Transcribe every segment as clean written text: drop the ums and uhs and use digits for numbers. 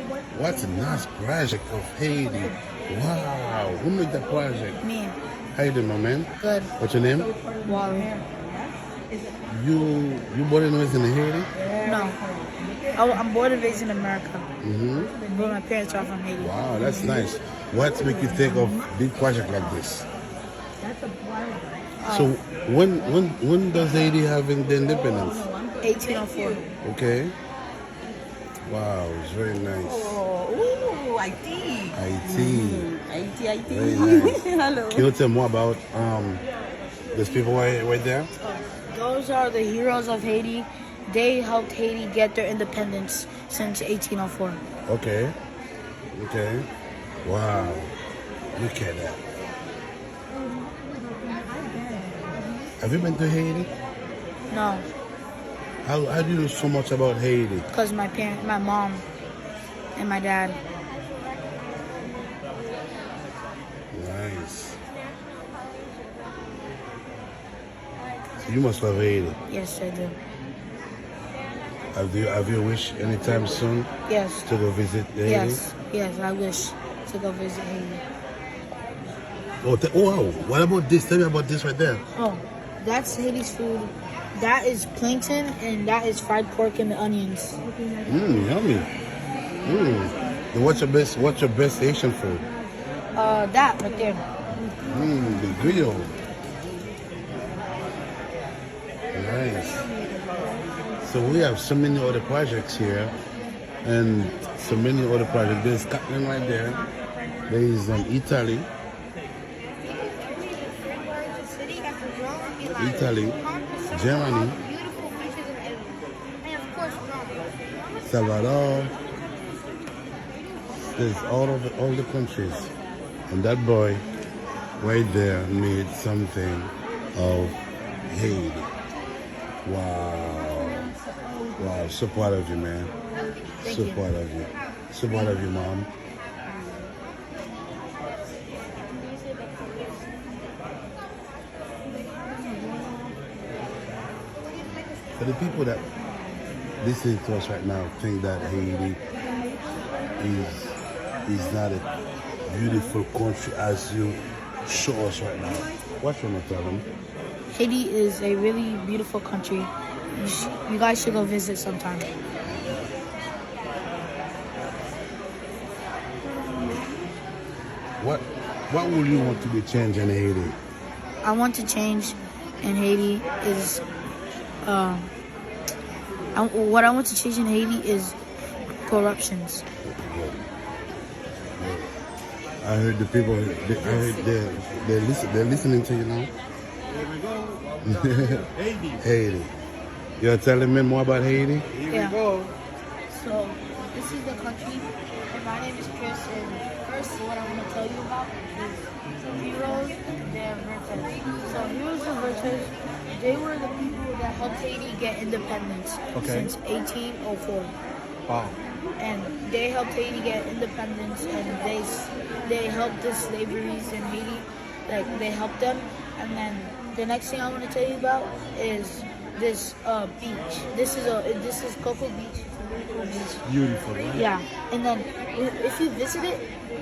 What a nice project of Haiti. Wow. Who made that project? Me. How you doing, my man? Good. What's your name? Wally. You born and raised in Haiti? No. I'm born and raised in America. Mm-hmm. But my parents are from Haiti. Wow, that's nice. What make you think of big project like this? So when does Haiti have the independence? 1804. Okay. Wow, it's very nice. Oh, Haiti. Haiti. Haiti. Very nice. Hello. Can you tell more about those people right there? Those are the heroes of Haiti. They helped Haiti get their independence since 1804. Okay. Okay. Wow. Look at that. Have you been to Haiti? No, How do you know so much about Haiti? because my mom, and my dad. Nice. So you must love Haiti. Yes, I do. Have you wish anytime soon Yes. to go visit Haiti? Yes, I wish to go visit Haiti. Oh, wow. What about this? Tell me about this right there. Oh, that's Haiti's food. That is plankton, and that is fried pork and the onions. Yummy. What's your best Asian food? That right there. The grill. Nice. So we have so many other projects here, and so many other projects. There's Scotland right there. There is Italy. Italy, Germany, Salvador. There's all the countries, and that boy right there made something of Haiti. Wow, so proud of you, man. Thank So you. proud of you. So proud of you, mom. For the people that listening to us right now think that Haiti is not a beautiful country as you show us right now, what you want to tell them? Haiti is a really beautiful country. You guys should go visit sometime. What would you want to be changed in Haiti? I want to change in Haiti is what I want to change in Haiti is corruptions. I heard the people. They're listening to you now. Here we go. Haiti. Haiti. You're telling me more about Haiti? Here Yeah. we go. So this is the country, and my name is Chris. And first, what I want to tell you about is some heroes and their virtues. So heroes and virtues, they were the people that helped Haiti get independence since 1804. Wow. And they helped Haiti get independence, and they helped the slaveries in Haiti. Like they helped them. And then the next thing I want to tell you about is this beach. This is Coco Beach. It's a really cool beach. Beautiful, right? Yeah. And then if you visit it,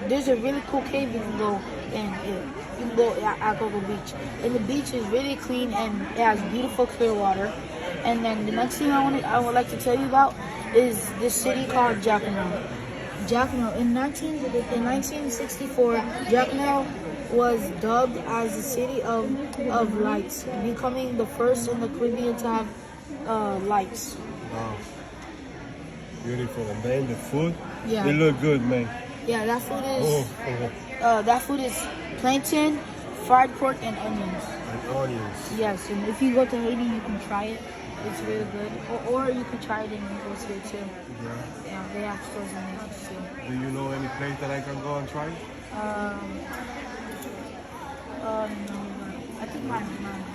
there's a really cool cave you can go in. You can go at Coco Beach. And the beach is really clean and it has beautiful clear water. And then the next thing I would like to tell you about is this city called Jacqueline. In 1964, Jacqueline was dubbed as the city of lights, becoming the first in the Caribbean to have lights. Wow. Beautiful. And then the food, Yeah. they look good, man. Yeah, that food Oh, is that food is plankton, fried pork, and onions. and onions. Yes, and if you go to Haiti, you can try it. It's really good. Or you can try it in Naples here too. Yeah. Yeah, they have stores in Naples too. Do you know any place that I can go and try? No, I think my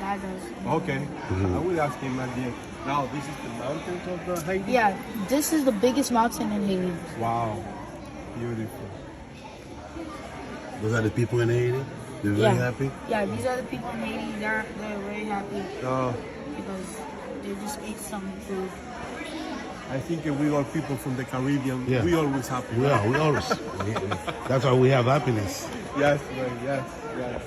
dad does. Okay. I will ask him at the end. Now, this is the mountains of the Haiti? Yeah, this is the biggest mountain in Haiti. Wow. Beautiful. Those are the people in Haiti? They're very happy? Yeah, these are the people in Haiti. They're very happy Oh, because they just ate some food. I think we all people from the Caribbean, Yeah. we always happy. We always. That's why we have happiness. Yes, man, yes, yes.